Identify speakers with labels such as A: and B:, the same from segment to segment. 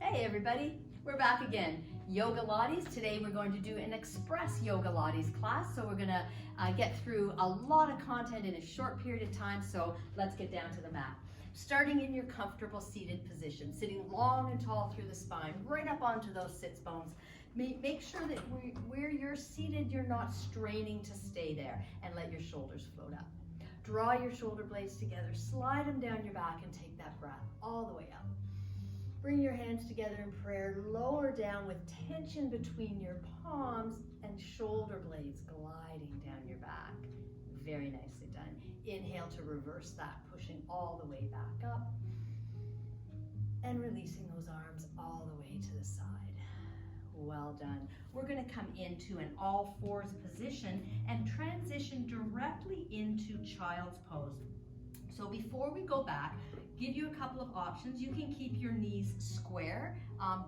A: Hey everybody, we're back again. Yogalates. Today we're going to do an Express Yogalates class. So we're going to get through a lot of content in a short period of time. So let's get down to the mat. Starting in your comfortable seated position, sitting long and tall through the spine, right up onto those sits bones. Make sure that where you're seated, you're not straining to stay there, and let your shoulders float up. Draw your shoulder blades together, slide them down your back, and take that breath all the way up. Bring your hands together in prayer, lower down with tension between your palms and shoulder blades gliding down your back. Very nicely done. Inhale to reverse that, pushing all the way back up and releasing those arms all the way to the side. Well done. We're going to come into an all fours position and transition directly into child's pose. So before we go back, give you a couple of options. You can keep your knees square,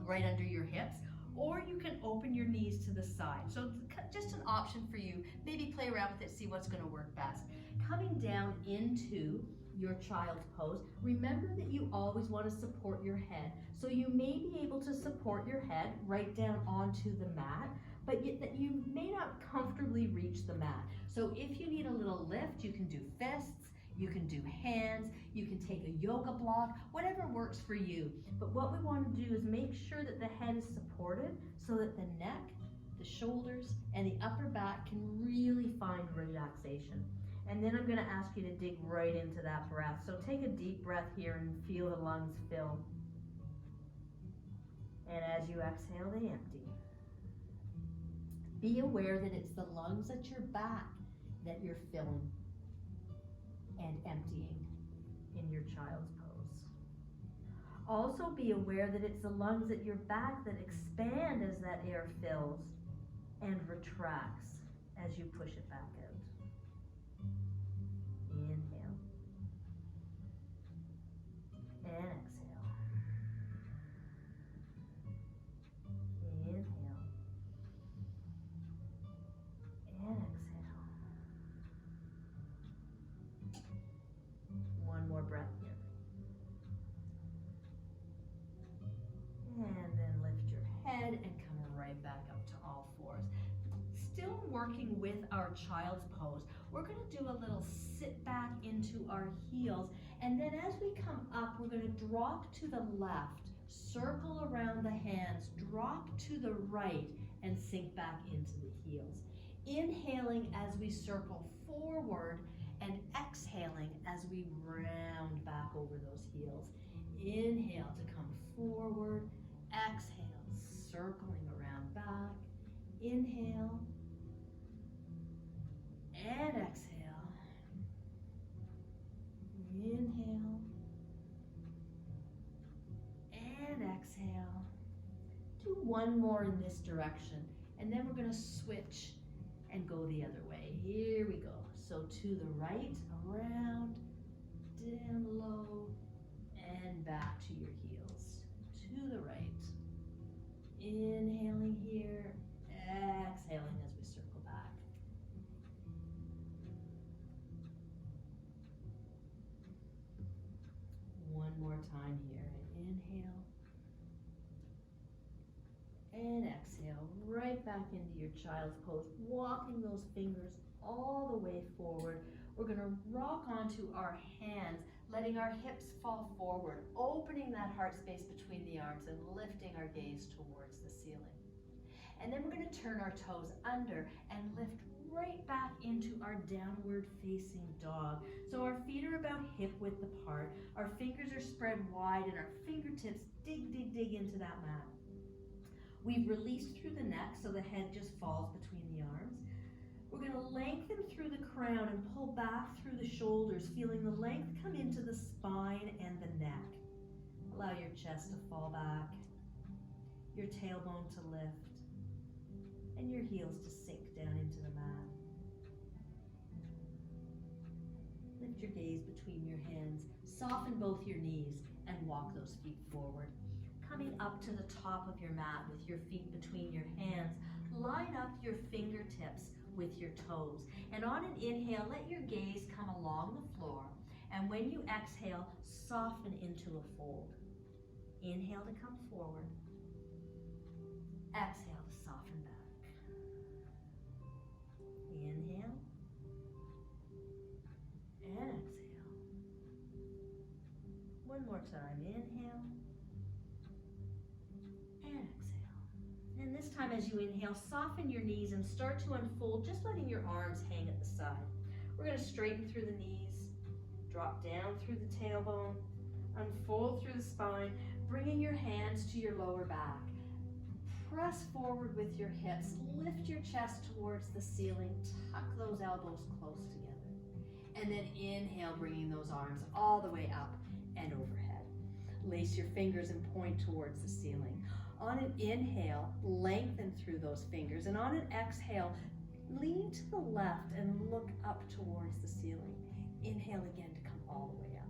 A: right under your hips, or you can open your knees to the side. So just an option for you. Maybe play around with it, see what's going to work best. Coming down into your child's pose, remember that you always want to support your head. So you may be able to support your head right down onto the mat, but that you may not comfortably reach the mat. So if you need a little lift, you can do fists, you can do hands, you can take a yoga block, whatever works for you. But what we want to do is make sure that the head is supported so that the neck, the shoulders, and the upper back can really find relaxation. And then I'm going to ask you to dig right into that breath. So take a deep breath here and feel the lungs fill. And as you exhale, they empty. Be aware that it's the lungs at your back that you're filling and emptying in your child's pose. Also be aware that it's the lungs at your back that expand as that air fills and retracts as you push it back out. Inhale and exhale. Inhale and exhale. One more breath here. And then lift your head and come right back up to all fours. Still working with our child's pose, we're going to do a little sit back into our heels, and then as we come up, we're going to drop to the left, circle around the hands, drop to the right, and sink back into the heels. Inhaling as we circle forward, and exhaling as we round back over those heels. Inhale to come forward, exhale, circling around back. Inhale and exhale. Inhale and exhale. Do one more in this direction, and then we're going to switch and go the other way. Here we go. So to the right, around, down low, and back to your heels. To the right. Inhaling here, exhaling as we circle back. One more time here. Inhale and exhale, right back into your child's pose, walking those fingers all the way forward. We're going to rock onto our hands, letting our hips fall forward, opening that heart space between the arms and lifting our gaze towards the ceiling. And then we're going to turn our toes under and lift right back into our downward facing dog. So our feet are about hip width apart, our fingers are spread wide, and our fingertips dig into that mat. We've released through the neck so the head just falls between the arms. We're going to lengthen through the crown and pull back through the shoulders, feeling the length come into the spine and the neck. Allow your chest to fall back, your tailbone to lift, and your heels to sink down into the mat. Lift your gaze between your hands, soften both your knees, and walk those feet forward. Coming up to the top of your mat with your feet between your hands, line up your fingertips with your toes. And on an inhale, let your gaze come along the floor. And when you exhale, soften into a fold. Inhale to come forward. Exhale to soften back. Inhale and exhale. One more time. Inhale and exhale. And this time as you inhale, soften your knees and start to unfold, just letting your arms hang at the side. We're going to straighten through the knees, drop down through the tailbone, unfold through the spine, bringing your hands to your lower back. Press forward with your hips, lift your chest towards the ceiling, tuck those elbows close together. And then inhale, bringing those arms all the way up and overhead. Lace your fingers and point towards the ceiling. On an inhale, lengthen through those fingers, and on an exhale, lean to the left and look up towards the ceiling. Inhale again to come all the way up.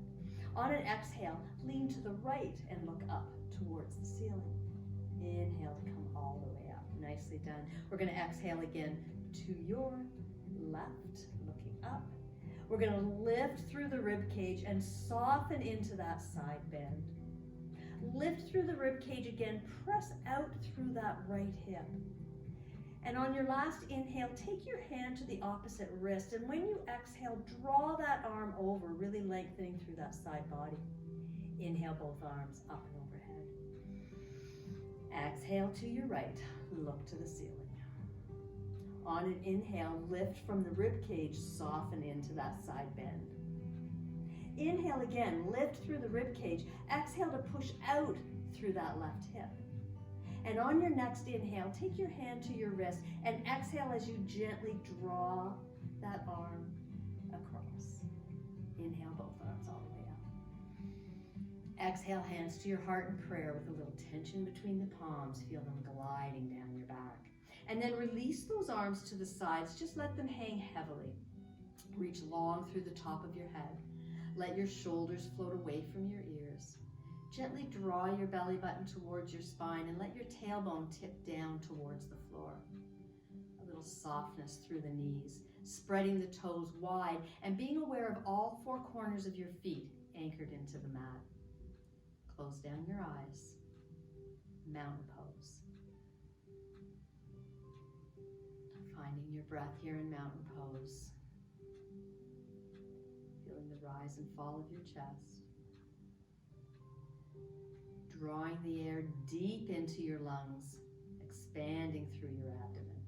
A: On an exhale, lean to the right and look up towards the ceiling. Inhale to come all the way up. Nicely done. We're going to exhale again to your left, looking up. We're going to lift through the rib cage and soften into that side bend. Lift through the rib cage again. Press out through that right hip. And on your last inhale, take your hand to the opposite wrist. And when you exhale, draw that arm over, really lengthening through that side body. Inhale, both arms up and overhead. Exhale to your right, look to the ceiling. On an inhale, lift from the rib cage, soften into that side bend. Inhale again, lift through the rib cage. Exhale to push out through that left hip. And on your next inhale, take your hand to your wrist and exhale as you gently draw that arm across. Inhale, both arms all the way up. Exhale, hands to your heart in prayer with a little tension between the palms. Feel them gliding down your back. And then release those arms to the sides. Just let them hang heavily. Reach long through the top of your head. Let your shoulders float away from your ears. Gently draw your belly button towards your spine and let your tailbone tip down towards the floor. A little softness through the knees, spreading the toes wide and being aware of all four corners of your feet anchored into the mat. Close down your eyes. Mountain pose. Finding your breath here in mountain pose. Feeling the rise and fall of your chest. Drawing the air deep into your lungs, expanding through your abdomen,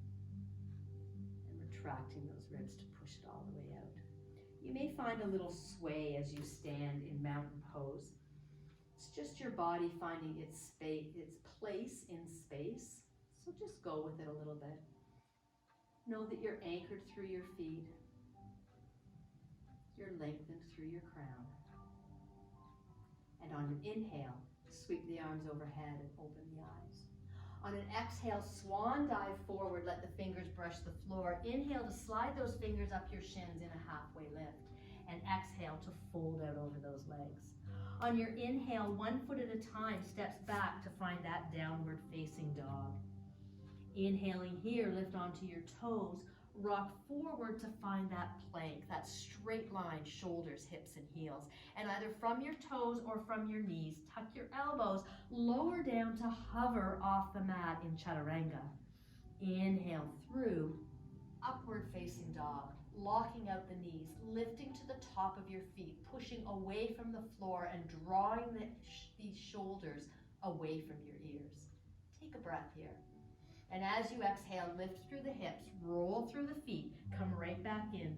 A: and retracting those ribs to push it all the way out. You may find a little sway as you stand in mountain pose. It's just your body finding its place in space, so just go with it a little bit. Know that you're anchored through your feet. You're lengthened through your crown. And on an inhale, sweep the arms overhead and open the eyes. On an exhale, swan dive forward, let the fingers brush the floor. Inhale to slide those fingers up your shins in a halfway lift. And exhale to fold out over those legs. On your inhale, 1 foot at a time, steps back to find that downward facing dog. Inhaling here, lift onto your toes, rock forward to find that plank, that straight line, shoulders, hips, and heels. And either from your toes or from your knees, tuck your elbows, lower down to hover off the mat in chaturanga. Inhale through, upward facing dog, locking out the knees, lifting to the top of your feet, pushing away from the floor and drawing these shoulders away from your ears. Take a breath here. And as you exhale, lift through the hips, roll through the feet, come right back in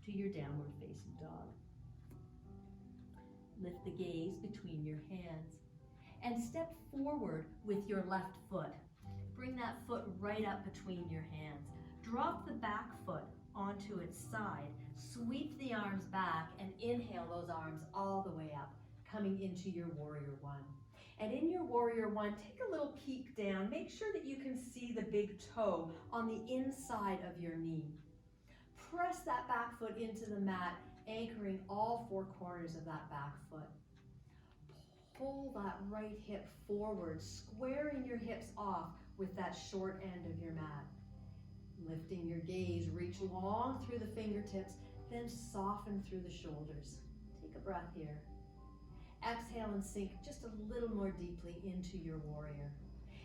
A: to your downward facing dog. Lift the gaze between your hands and step forward with your left foot. Bring that foot right up between your hands. Drop the back foot onto its side. Sweep the arms back and inhale those arms all the way up, coming into your warrior one. And in your warrior one, take a little peek down. Make sure that you can see the big toe on the inside of your knee. Press that back foot into the mat, anchoring all four corners of that back foot. Pull that right hip forward, squaring your hips off with that short end of your mat. Lifting your gaze, reach long through the fingertips, then soften through the shoulders. Take a breath here. Exhale and sink just a little more deeply into your warrior.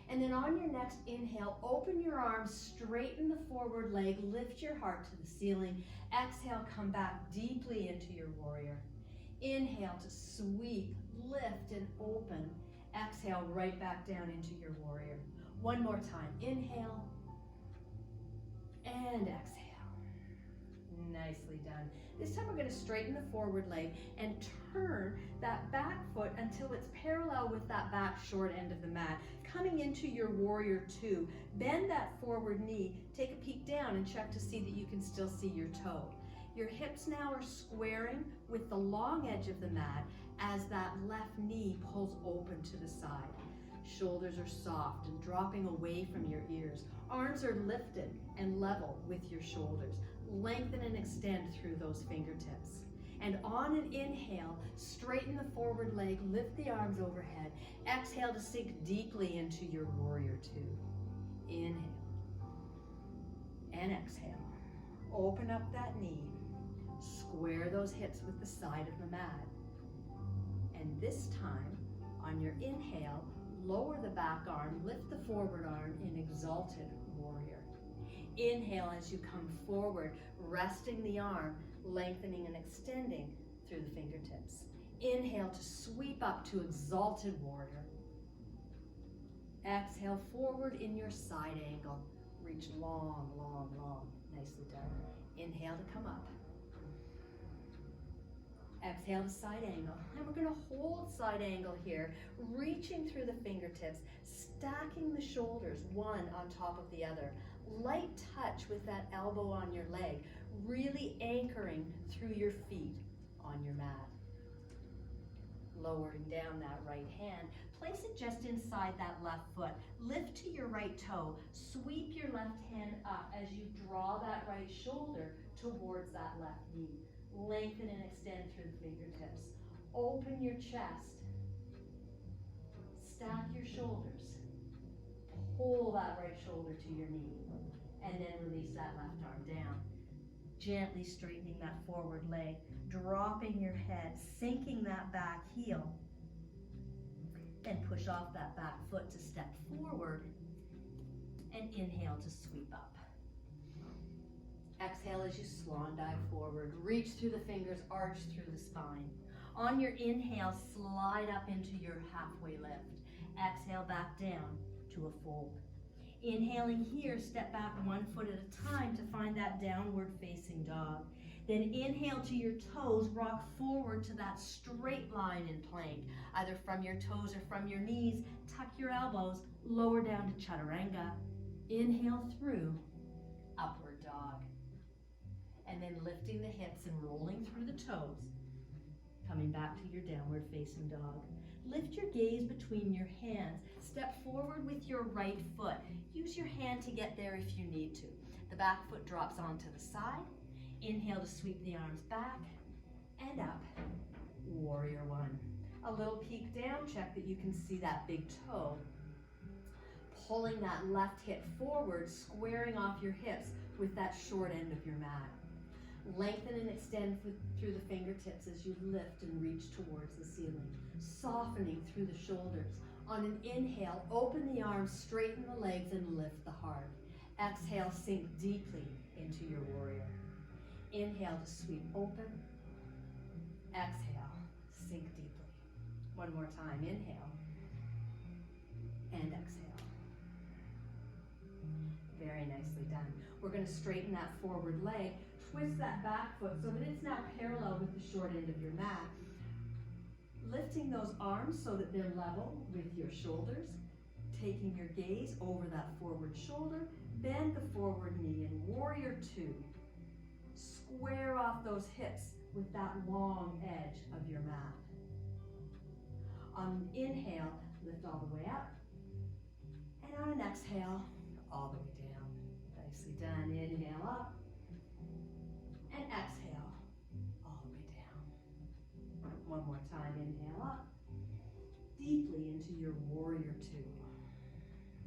A: And then on your next inhale, open your arms, straighten the forward leg, lift your heart to the ceiling. Exhale, come back deeply into your warrior. Inhale to sweep, lift, and open. Exhale, right back down into your warrior. One more time. Inhale and exhale. Nicely done. This time we're going to straighten the forward leg and turn that back foot until it's parallel with that back short end of the mat. Coming into your warrior two. Bend that forward knee. Take a peek down and check to see that you can still see your toe. Your hips now are squaring with the long edge of the mat as that left knee pulls open to the side. Shoulders are soft and dropping away from your ears. Arms are lifted and level with your shoulders. Lengthen and extend through those fingertips. And on an inhale, straighten the forward leg, lift the arms overhead. Exhale to sink deeply into your warrior two. Inhale and exhale. Open up that knee. Square those hips with the side of the mat. And this time, on your inhale, lower the back arm, lift the forward arm in exalted warrior. Inhale as you come forward, resting the arm, lengthening and extending through the fingertips. Inhale to sweep up to exalted warrior. Exhale forward in your side angle. Reach long, long, long. Nicely done. Inhale to come up. Exhale to side angle. And we're going to hold side angle here, reaching through the fingertips, stacking the shoulders one on top of the other. Light touch with that elbow on your leg, really anchoring through your feet on your mat. Lowering down that right hand, place it just inside that left foot. Lift to your right toe, sweep your left hand up as you draw that right shoulder towards that left knee. Lengthen and extend through the fingertips. Open your chest. Stack your shoulders. Pull that right shoulder to your knee. And then release that left arm down. Gently straightening that forward leg. Dropping your head. Sinking that back heel. Then push off that back foot to step forward. And inhale to sweep up. Exhale as you swan dive forward. Reach through the fingers, arch through the spine. On your inhale, slide up into your halfway lift. Exhale back down to a fold. Inhaling here, step back one foot at a time to find that downward facing dog. Then inhale to your toes, rock forward to that straight line in plank, either from your toes or from your knees. Tuck your elbows, lower down to chaturanga. Inhale through, upward dog. And then lifting the hips and rolling through the toes. Coming back to your downward facing dog. Lift your gaze between your hands. Step forward with your right foot. Use your hand to get there if you need to. The back foot drops onto the side. Inhale to sweep the arms back and up. Warrior one. A little peek down, check that you can see that big toe. Pulling that left hip forward, squaring off your hips with that short end of your mat. Lengthen and extend through the fingertips as you lift and reach towards the ceiling. Softening through the shoulders. On an inhale, open the arms, straighten the legs, and lift the heart. Exhale, sink deeply into your warrior. Inhale to sweep open. Exhale, sink deeply. One more time, inhale. And exhale. Very nicely done. We're going to straighten that forward leg. Twist that back foot so that it's now parallel with the short end of your mat. Lifting those arms so that they're level with your shoulders. Taking your gaze over that forward shoulder. Bend the forward knee in warrior two. Square off those hips with that long edge of your mat. On an inhale, lift all the way up. And on an exhale, all the way down. Nicely done. Inhale up. And exhale, all the way down. One more time, inhale up, deeply into your warrior two.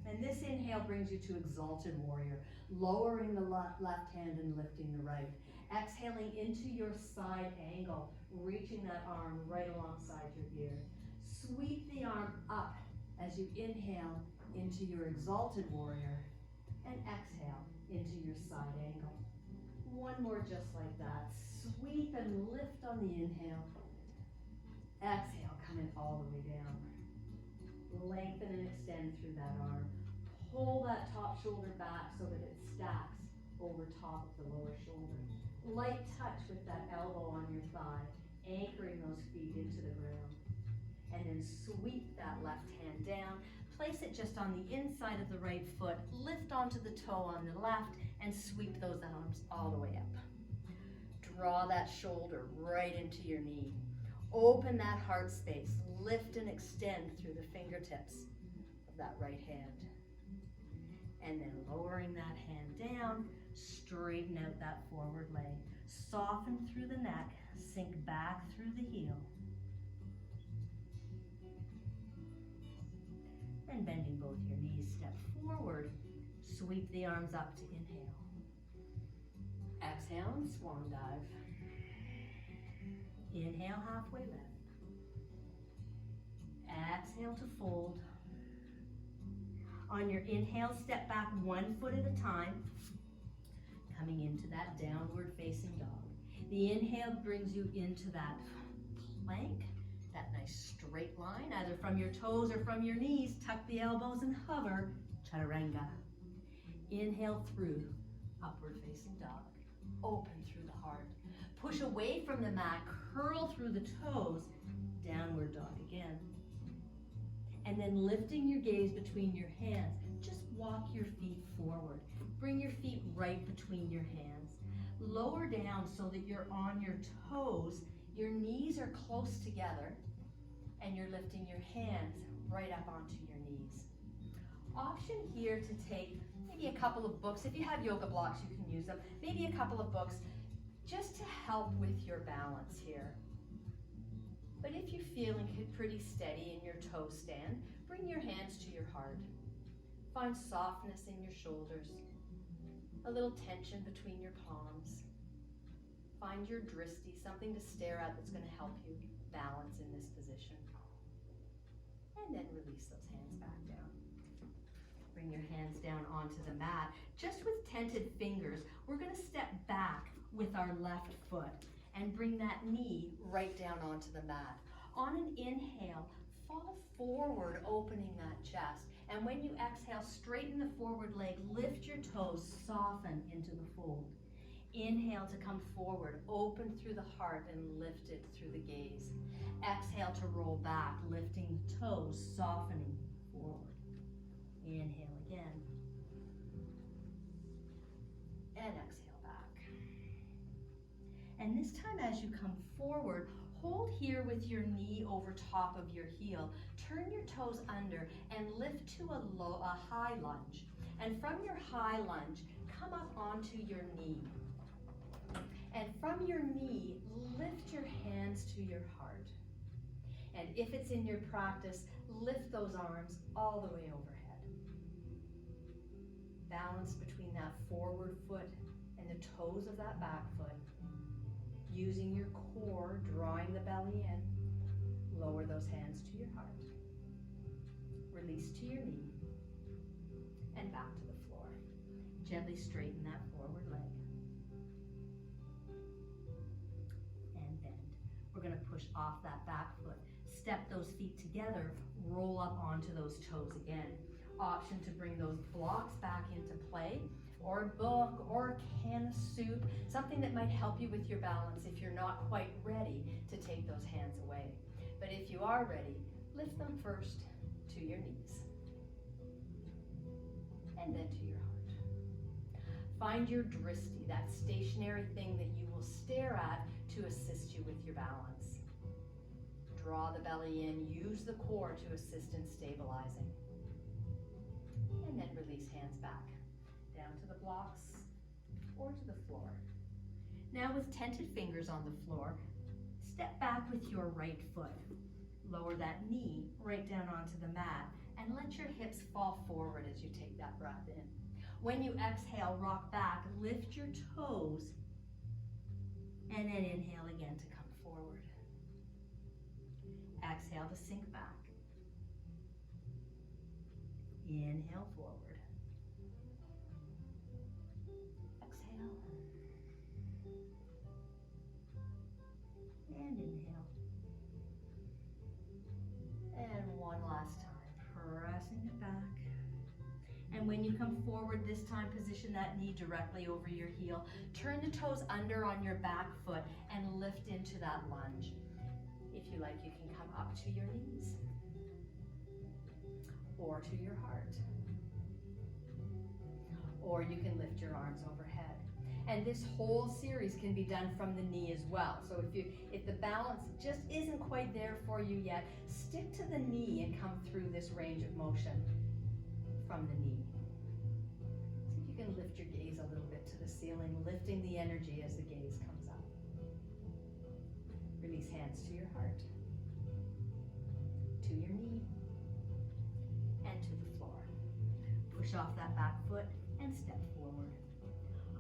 A: And this inhale brings you to exalted warrior, lowering the left hand and lifting the right. Exhaling into your side angle, reaching that arm right alongside your ear. Sweep the arm up as you inhale into your exalted warrior and exhale into your side angle. One more just like that. Sweep and lift on the inhale. Exhale, coming all the way down. Lengthen and extend through that arm. Pull that top shoulder back so that it stacks over top of the lower shoulder. Light touch with that elbow on your thigh, anchoring those feet into the ground. And then sweep that left hand down. Place it just on the inside of the right foot. Lift onto the toe on the left and sweep those arms all the way up. Draw that shoulder right into your knee. Open that heart space. Lift and extend through the fingertips of that right hand. And then lowering that hand down, straighten out that forward leg. Soften through the neck, sink back through the heel. And bending both your knees, step forward. Sweep the arms up to inhale. Exhale and swan dive. Inhale, halfway lift. Exhale to fold. On your inhale, step back 1 foot at a time, coming into that downward facing dog. The inhale brings you into that plank, that nice straight line, either from your toes or from your knees. Tuck the elbows and hover, chaturanga. Inhale through, upward facing dog. Open through the heart. Push away from the mat, curl through the toes, downward dog again. And then lifting your gaze between your hands, just walk your feet forward. Bring your feet right between your hands. Lower down so that you're on your toes. Your knees are close together, and you're lifting your hands right up onto your knees. Option here to take maybe a couple of books. If you have yoga blocks, you can use them. Maybe a couple of books just to help with your balance here. But if you're feeling pretty steady in your toe stand, bring your hands to your heart. Find softness in your shoulders, a little tension between your palms. Find your drishti, something to stare at that's going to help you balance in this position. And then release those hands back down. Bring your hands down onto the mat. Just with tented fingers, we're going to step back with our left foot and bring that knee right down onto the mat. On an inhale, fall forward, opening that chest. And when you exhale, straighten the forward leg, lift your toes, soften into the fold. Inhale to come forward, open through the heart and lift it through the gaze. Exhale to roll back, lifting the toes, softening forward. Inhale again. And exhale back. And this time as you come forward, hold here with your knee over top of your heel. Turn your toes under and lift to a high lunge. And from your high lunge, come up onto your knee. And from your knee, lift your hands to your heart. And if it's in your practice, lift those arms all the way overhead. Balance between that forward foot and the toes of that back foot. Using your core, drawing the belly in. Lower those hands to your heart. Release to your knee. And back to the floor. Gently straighten that forward leg. And bend. We're going to push off that back foot. Step those feet together. Roll up onto those toes again. Option to bring those blocks back into play, or a book, or a can of soup, something that might help you with your balance if you're not quite ready to take those hands away. But if you are ready, lift them first to your knees, and then to your heart. Find your drishti, that stationary thing that you will stare at to assist you with your balance. Draw the belly in, use the core to assist in stabilizing. And then release hands back, down to the blocks or to the floor. Now with tented fingers on the floor, step back with your right foot. Lower that knee right down onto the mat and let your hips fall forward as you take that breath in. When you exhale, rock back, lift your toes, and then inhale again to come forward. Exhale to sink back. Inhale forward. Exhale. And inhale. And one last time, pressing it back. And when you come forward this time, position that knee directly over your heel. Turn the toes under on your back foot and lift into that lunge. If you like, you can come up to your knees or to your heart. Or you can lift your arms overhead. And this whole series can be done from the knee as well. So if the balance just isn't quite there for you yet, stick to the knee and come through this range of motion from the knee. See if you can lift your gaze a little bit to the ceiling, lifting the energy as the gaze comes up. Release hands to your heart, to your knee, and to the floor. Push off that back foot and step forward.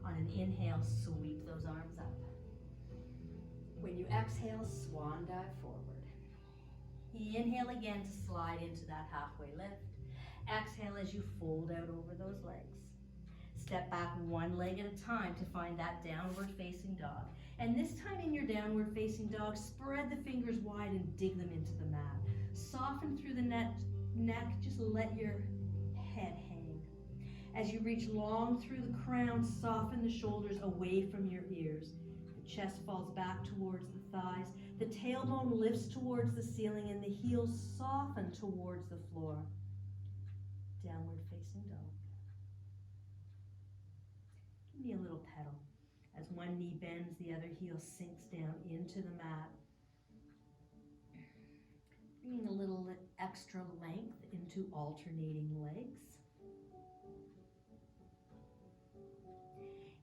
A: On an inhale, sweep those arms up. When you exhale, swan dive forward. Inhale again to slide into that halfway lift. Exhale as you fold out over those legs. Step back one leg at a time to find that downward facing dog. And this time in your downward facing dog, spread the fingers wide and dig them into the mat. Soften through the neck, just let your head hang. As you reach long through the crown, soften the shoulders away from your ears. The chest falls back towards the thighs. The tailbone lifts towards the ceiling and the heels soften towards the floor. Downward facing dog. Give me a little pedal. As one knee bends, the other heel sinks down into the mat. Bringing a little extra length into alternating legs.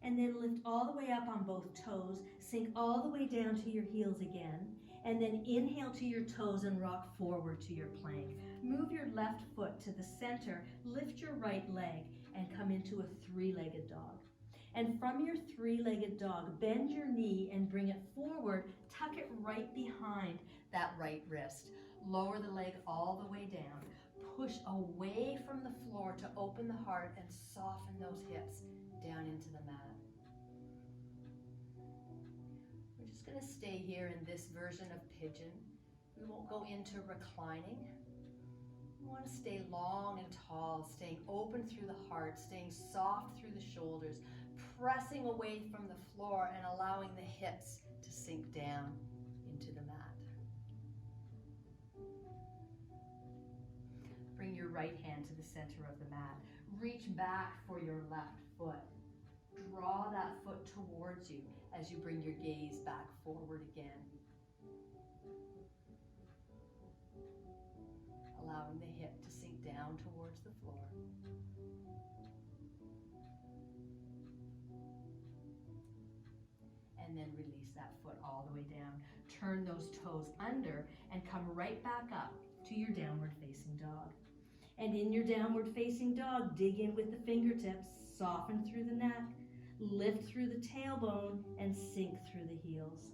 A: And then lift all the way up on both toes, sink all the way down to your heels again, and then inhale to your toes and rock forward to your plank. Move your left foot to the center, lift your right leg, and come into a three-legged dog. And from your three-legged dog, bend your knee and bring it forward, tuck it right behind that right wrist. Lower the leg all the way down. Push away from the floor to open the heart and soften those hips down into the mat. We're just going to stay here in this version of pigeon. We won't go into reclining. We want to stay long and tall, staying open through the heart, staying soft through the shoulders, pressing away from the floor and allowing the hips to sink down into the mat. Bring your right hand to the center of the mat. Reach back for your left foot. Draw that foot towards you as you bring your gaze back forward again. Allowing the hip to sink down towards the floor. And then release that foot all the way down. Turn those toes under and come right back up to your downward facing dog. And in your downward facing dog, dig in with the fingertips, soften through the neck, lift through the tailbone, and sink through the heels.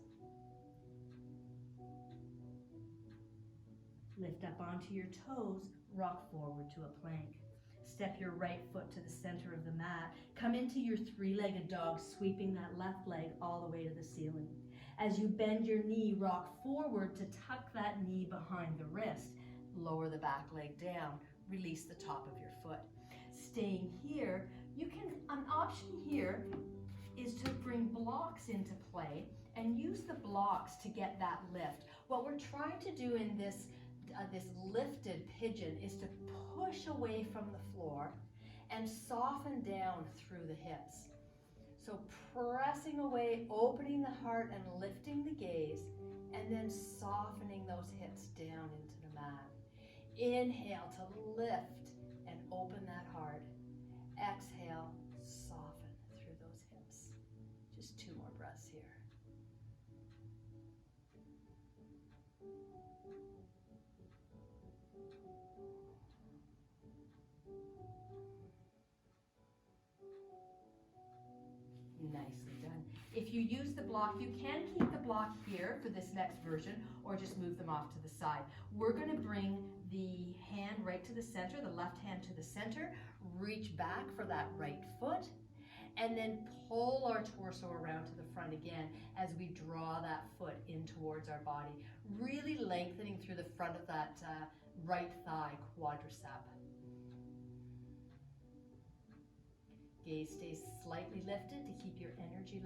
A: Lift up onto your toes, rock forward to a plank. Step your right foot to the center of the mat. Come into your three-legged dog, sweeping that left leg all the way to the ceiling. As you bend your knee, rock forward to tuck that knee behind the wrist. Lower the back leg down. Release the top of your foot. Staying here, an option here is to bring blocks into play and use the blocks to get that lift. What we're trying to do in this lifted pigeon is to push away from the floor and soften down through the hips. So pressing away, opening the heart and lifting the gaze, and then softening those hips down into the mat. Inhale to lift and open that heart. Exhale, soften through those hips. Just 2 more breaths here. Nicely done. If you use the block, you can keep the block here for this next version or just move them off to the side. We're going to bring the hand right to the center, the left hand to the center, reach back for that right foot, and then pull our torso around to the front again as we draw that foot in towards our body, really lengthening through the front of that right thigh quadricep. Gaze stays slightly lifted to keep your energy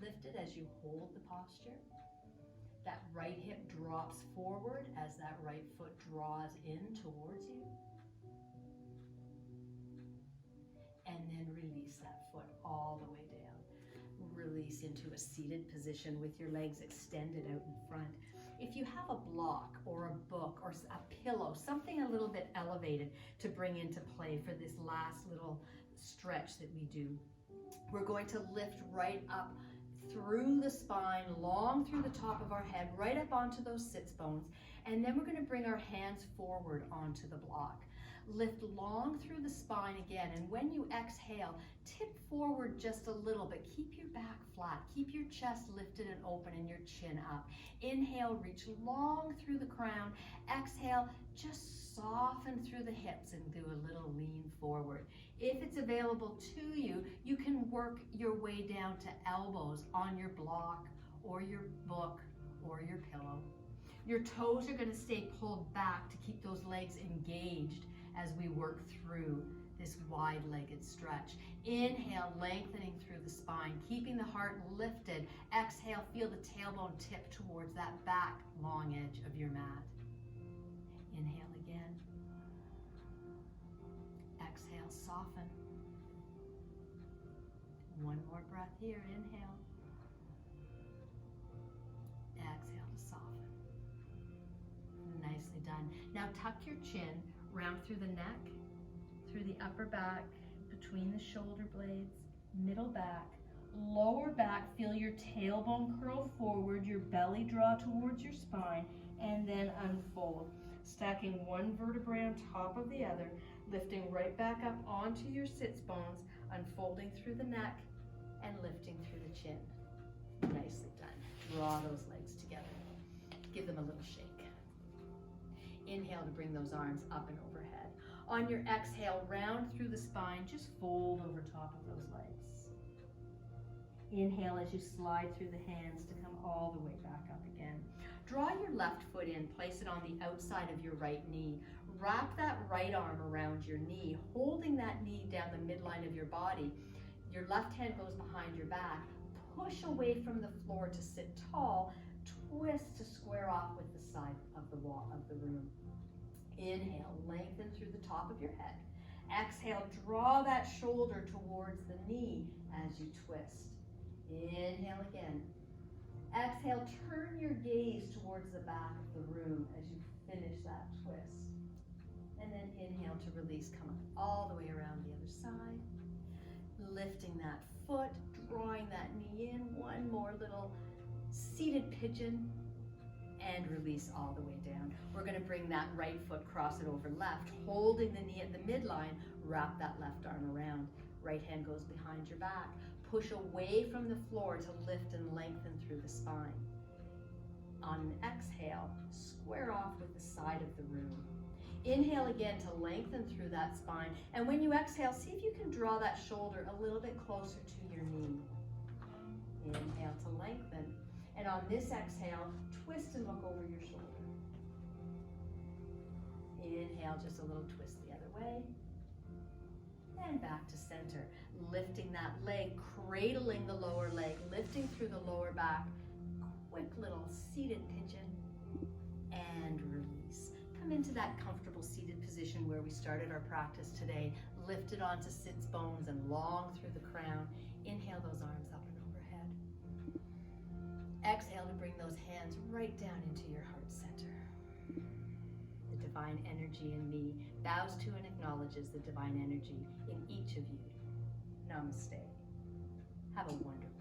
A: lifted as you hold the posture. That right hip drops forward as that right foot draws in towards you. And then release that foot all the way down. Release into a seated position with your legs extended out in front. If you have a block or a book or a pillow, something a little bit elevated to bring into play for this last little stretch that we do, we're going to lift right up through the spine, long through the top of our head, right up onto those sits bones, and then we're going to bring our hands forward onto the block. Lift long through the spine again, and when you exhale, tip forward just a little bit. Keep your back flat. Keep your chest lifted and open and your chin up. Inhale, reach long through the crown. Exhale, just soften through the hips and do a little lean forward. If it's available to you, you can work your way down to elbows on your block or your book or your pillow. Your toes are going to stay pulled back to keep those legs engaged as we work through this wide-legged stretch. Inhale, lengthening through the spine, keeping the heart lifted. Exhale, feel the tailbone tip towards that back long edge of your mat. Inhale again. Exhale, soften. One more breath here. Inhale. Exhale to soften. Nicely done. Now tuck your chin round through the neck, through the upper back, between the shoulder blades, middle back, lower back. Feel your tailbone curl forward, your belly draw towards your spine, and then unfold. Stacking one vertebrae on top of the other, lifting right back up onto your sits bones, unfolding through the neck, and lifting through the chin. Nicely done. Draw those legs together. Give them a little shake. Inhale to bring those arms up and overhead. On your exhale, round through the spine, just fold over top of those legs. Inhale as you slide through the hands to come all the way back up again. Draw your left foot in, place it on the outside of your right knee. Wrap that right arm around your knee, holding that knee down the midline of your body. Your left hand goes behind your back. Push away from the floor to sit tall. Twist to square off with the side of the wall of the room. Inhale, lengthen through the top of your head. Exhale, draw that shoulder towards the knee as you twist. Inhale again. Exhale, turn your gaze towards the back of the room as you finish that twist. And then inhale to release, come all the way around the other side. Lifting that foot, drawing that knee in, one more little seated pigeon, and release all the way down. We're going to bring that right foot, cross it over left, holding the knee at the midline, wrap that left arm around. Right hand goes behind your back. Push away from the floor to lift and lengthen through the spine. On an exhale, square off with the side of the room. Inhale again to lengthen through that spine. And when you exhale, see if you can draw that shoulder a little bit closer to your knee. Inhale to lengthen. And on this exhale, twist and look over your shoulder. Inhale, just a little twist the other way. And back to center. Lifting that leg, cradling the lower leg, lifting through the lower back. Quick little seated pigeon. And release. Come into that comfortable seated position where we started our practice today. Lift it onto sits bones and long through the crown. Inhale those arms up and overhead. Exhale to bring those hands right down into your heart center. The divine energy in me bows to and acknowledges the divine energy in each of you. Namaste. Have a wonderful